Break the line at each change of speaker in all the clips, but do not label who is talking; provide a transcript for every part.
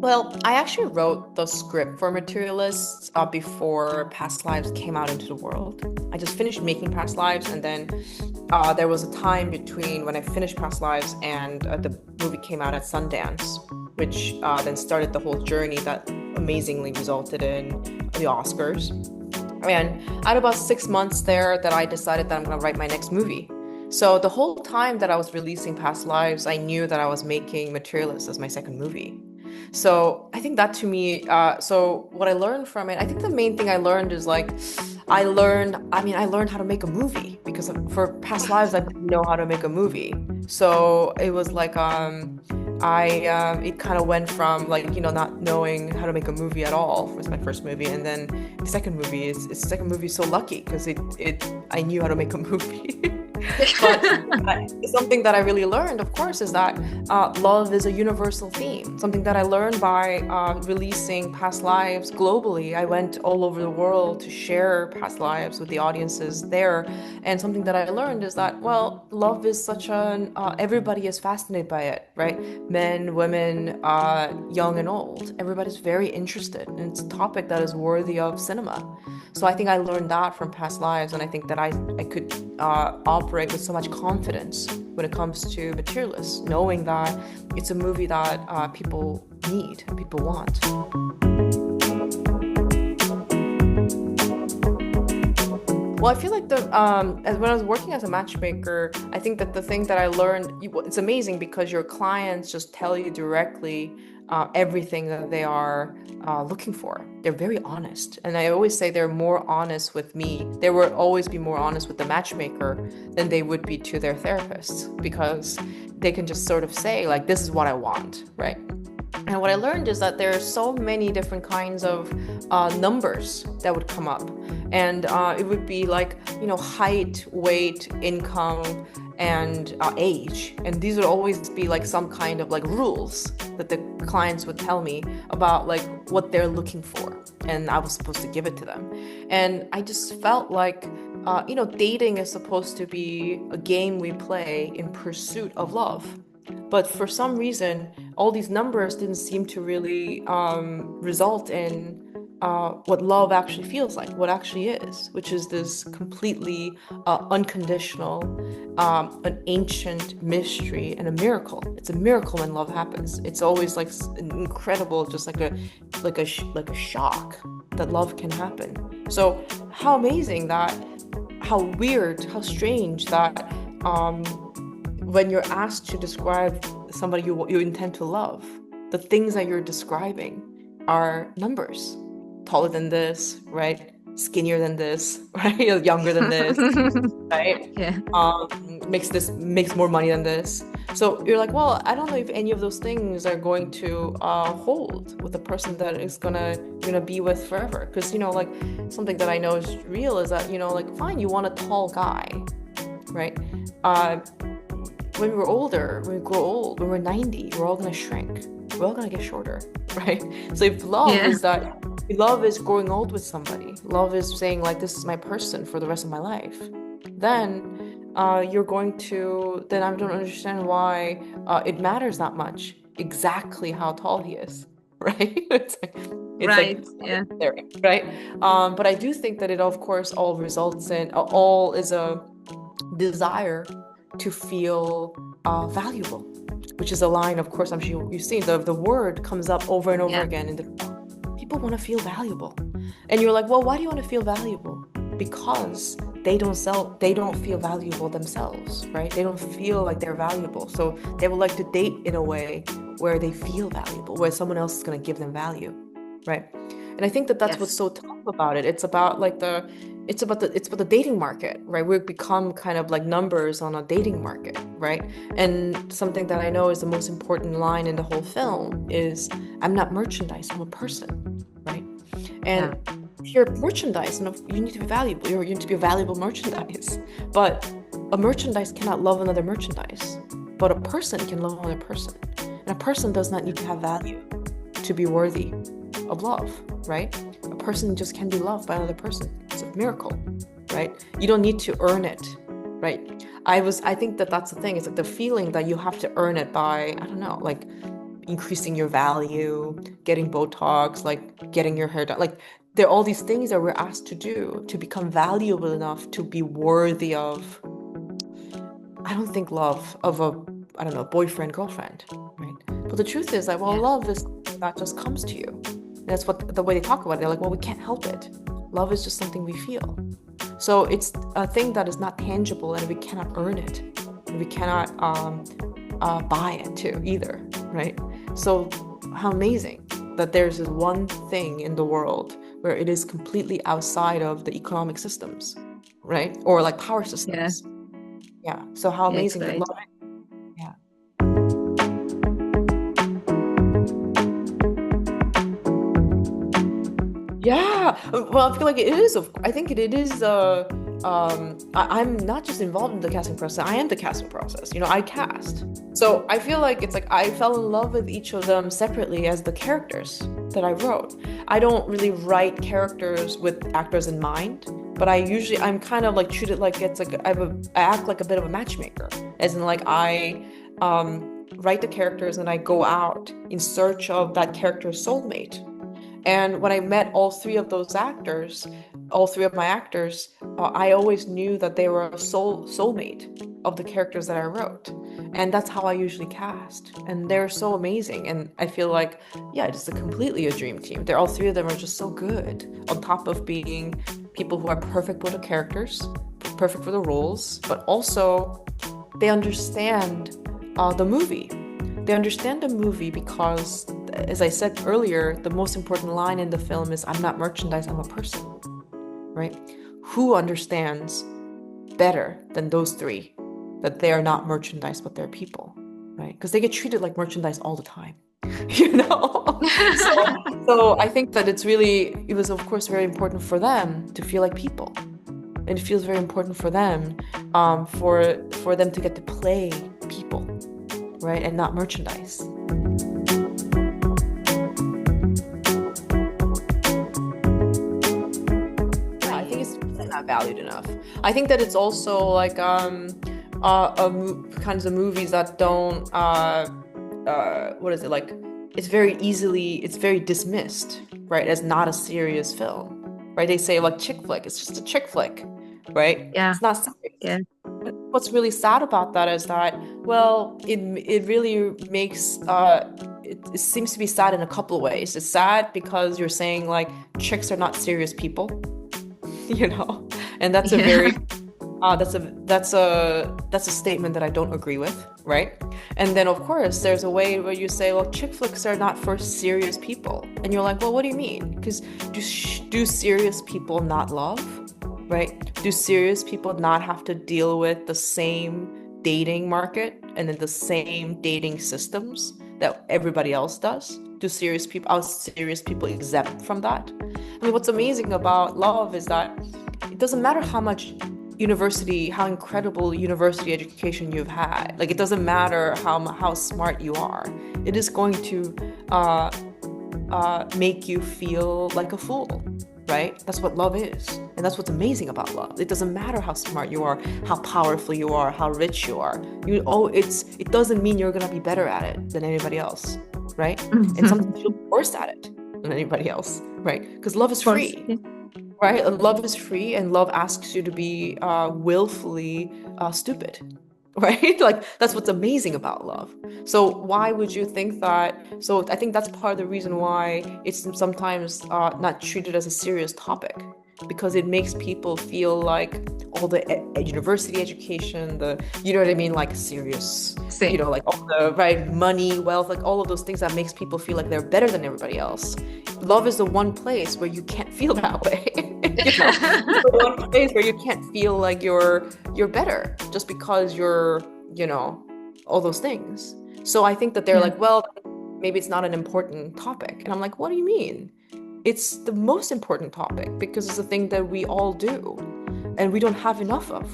Well, I actually wrote the script for Materialists before Past Lives came out into the world. I just finished making Past Lives, and then there was a time between when I finished Past Lives and the movie came out at Sundance, which then started the whole journey that amazingly resulted in the Oscars. And I had about 6 months there that I decided that I'm going to write my next movie. So the whole time that I was releasing Past Lives, I knew that I was making Materialists as my second movie. So I think that to me, so what I learned from it, I think the main thing I learned is like, I learned how to make a movie because for Past Lives, I didn't know how to make a movie. So it was like, it kind of went from like, not knowing how to make a movie at all was my first movie. And then the second movie is, it's the second movie is so lucky because I knew how to make a movie. But something that I really learned, of course, is that love is a universal theme. Something that I learned by releasing Past Lives globally. I went all over the world to share Past Lives with the audiences there. And something that I learned is that, well, love is such an, everybody is fascinated by it, right? Men, women, young and old. Everybody's very interested. And it's a topic that is worthy of cinema. So I think I learned that from Past Lives, and I think that I could operate with so much confidence when it comes to Materialists, knowing that it's a movie that people need, people want. Well, I feel like when I was working as a matchmaker, I think that the thing that I learned, it's amazing because your clients just tell you directly everything that they are looking for. They're very honest. And I always say they're more honest with me. They will always be more honest with the matchmaker than they would be to their therapist because they can just sort of say, like, this is what I want, right? And what I learned is that there are so many different kinds of numbers that would come up. And it would be like, height, weight, income, and age. And these would always be like some kind of like rules that the clients would tell me about like what they're looking for. And I was supposed to give it to them. And I just felt like, dating is supposed to be a game we play in pursuit of love. But for some reason, all these numbers didn't seem to really result in what love actually feels like, what actually is, which is this completely unconditional, an ancient mystery and a miracle. It's a miracle when love happens. It's always like incredible, just like a shock that love can happen. So how amazing that, how weird, how strange that when you're asked to describe somebody you intend to love, the things that you're describing are numbers. Taller than this, right? Skinnier than this, right? Younger than this, right?
Yeah.
Makes more money than this. So you're like, well, I don't know if any of those things are going to hold with the person that is gonna be with forever. Because like something that I know is real is that like fine, you want a tall guy, right? When we're older, when we grow old, when we're 90, we're all gonna shrink. We're all gonna get shorter, right? So if love is growing old with somebody, love is saying like, this is my person for the rest of my life, then then I don't understand why it matters that much exactly how tall he is, right? It's
Right.
like
Yeah.
right? But I do think that it of course all results in all is a desire to feel valuable, which is a line, of course, I'm sure you've seen. The word comes up over and over again in the people want to feel valuable. And you're like, well, why do you want to feel valuable? Because they don't feel valuable themselves, right? They don't feel like they're valuable. So they would like to date in a way where they feel valuable, where someone else is going to give them value, right? And I think that that's what's so tough about it. It's about the dating market, right? We've become kind of like numbers on a dating market, right? And something that I know is the most important line in the whole film is, I'm not merchandise, I'm a person, right? And if you're merchandise, you need to be valuable. You need to be a valuable merchandise. But a merchandise cannot love another merchandise. But a person can love another person. And a person does not need to have value to be worthy of love, right? A person just can be loved by another person. It's a miracle, right? You don't need to earn it, right? I think that that's the thing. It's like the feeling that you have to earn it by, I don't know, like increasing your value, getting Botox, like getting your hair done. Like there are all these things that we're asked to do to become valuable enough to be worthy of, I don't think love of a, I don't know, boyfriend, girlfriend, right? But the truth is that, well,
Yeah.
love is something that just comes to you. And that's what the way they talk about it. They're like, well, we can't help it. Love is just something we feel. So it's a thing that is not tangible and we cannot earn it. And we cannot buy it too either, right? So how amazing that there's this one thing in the world where it is completely outside of the economic systems, right? Or like power
Yeah.
systems. Yeah. So how
Yeah, it's
amazing that
great.
love. Yeah. Yeah. Well, I feel like it is. I think it is. I'm not just involved in the casting process. I am the casting process. You know, I cast. So I feel like it's like I fell in love with each of them separately as the characters that I wrote. I don't really write characters with actors in mind, but I'm kind of like treated like it's like I act like a bit of a matchmaker, as in like I write the characters and I go out in search of that character's soulmate. And when I met all three of those actors, all three of my actors, I always knew that they were a soulmate of the characters that I wrote. And that's how I usually cast. And they're so amazing. And I feel like, yeah, it's completely a dream team. They're all three of them are just so good. On top of being people who are perfect for the characters, perfect for the roles, but also they understand the movie. They understand the movie because, as I said earlier, the most important line in the film is, I'm not merchandise, I'm a person, right? Who understands better than those three that they are not merchandise, but they're people, right? Because they get treated like merchandise all the time, you know? So I think that it was of course very important for them to feel like people. And it feels very important for them, for them to get to play people, right? And not merchandise. Yeah, I think it's really not valued enough. I think that it's also like kinds of movies that don't what is it like? It's very dismissed, right? As not a serious film, right? They say like chick flick, it's just a chick flick, right?
Yeah.
It's not serious.
Yeah.
What's really sad about that is that, well, it really makes it seems to be sad in a couple of ways. It's sad because you're saying like chicks are not serious people, you know, and that's a
Yeah.
very that's a statement that I don't agree with, right? And then of course there's a way where you say, well, chick flicks are not for serious people, and you're like, well, what do you mean? Because do serious people not love? Right? Do serious people not have to deal with the same dating market and then the same dating systems that everybody else does? Are serious people exempt from that? I mean, what's amazing about love is that it doesn't matter how incredible university education you've had. Like, it doesn't matter how smart you are. It is going to make you feel like a fool, right? That's what love is. And that's what's amazing about love. It doesn't matter how smart you are, how powerful you are, how rich you are. It doesn't mean you're gonna be better at it than anybody else, right? And
Mhm.
sometimes you'll be worse at it than anybody else, right? Because love is
Of course.
free,
Yeah.
right? Love is free, and love asks you to be willfully stupid, right? Like that's what's amazing about love. So why would you think that? So I think that's part of the reason why it's sometimes not treated as a serious topic, because it makes people feel like all the university education, you know what I mean, like serious,
Sí.
like all the right money, wealth, like all of those things that makes people feel like they're better than everybody else. Love is the one place where you can't feel that way. It's the one place where you can't feel like you're better just because you're, all those things. So I think that they're
Yeah.
like, well, maybe it's not an important topic. And I'm like, what do you mean? It's the most important topic because it's a thing that we all do and we don't have enough of,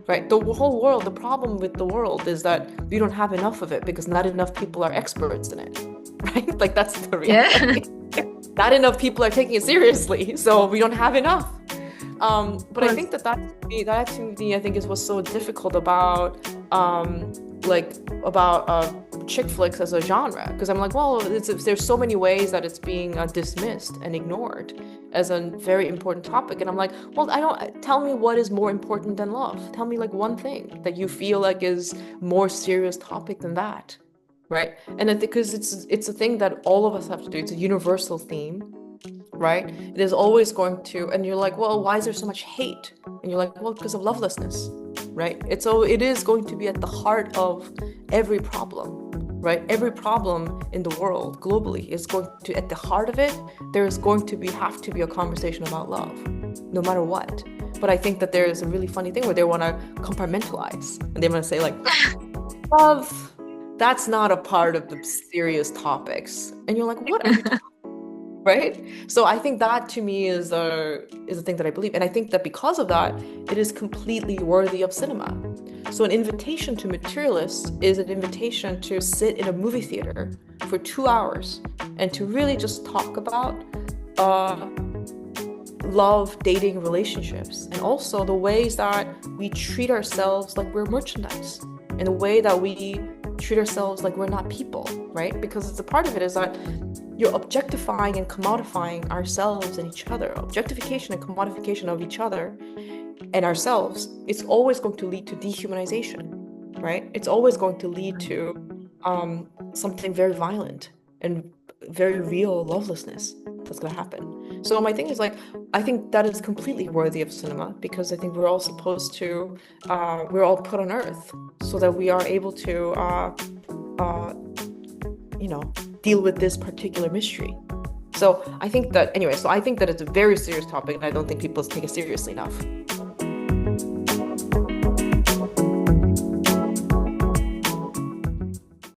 right? The whole world, the problem with the world is that we don't have enough of it because not enough people are experts in it, right? Like that's the
Yeah.
reality. Not enough people are taking it seriously, so we don't have enough.
Of
But I
course.
think that to me, I think is what's so difficult about like about chick flicks as a genre, because I'm like, well, there's so many ways that it's being dismissed and ignored as a very important topic. And I'm like, well, I don't, tell me what is more important than love. Tell me like one thing that you feel like is more serious topic than that, right? And I think because it's a thing that all of us have to do. It's a universal theme, right? It is always going to, and you're like, well, why is there so much hate? And you're like, well, because of lovelessness, right? It is going to be at the heart of every problem, right? Every problem in the world globally is going to, at the heart of it, there is going to have to be a conversation about love, no matter what. But I think that there is a really funny thing where they want to compartmentalize, and they want to say like, love, that's not a part of the serious topics. And you're like, what are you talking, right? So I think that to me is a thing that I believe. And I think that because of that, it is completely worthy of cinema. So an invitation to materialists is an invitation to sit in a movie theater for 2 hours and to really just talk about love, dating, relationships, and also the ways that we treat ourselves like we're merchandise, and the way that we treat ourselves like we're not people, right? Because it's a part of it is that you're objectifying and commodifying ourselves and each other. Objectification and commodification of each other and ourselves, it's always going to lead to dehumanization, right? It's always going to lead to something very violent and very real lovelessness that's going to happen. So my thing is like, I think that is completely worthy of cinema, because I think we're all supposed to, we're all put on earth so that we are able to, deal with this particular mystery. So I think that, anyway, so I think that it's a very serious topic, and I don't think people take it seriously enough.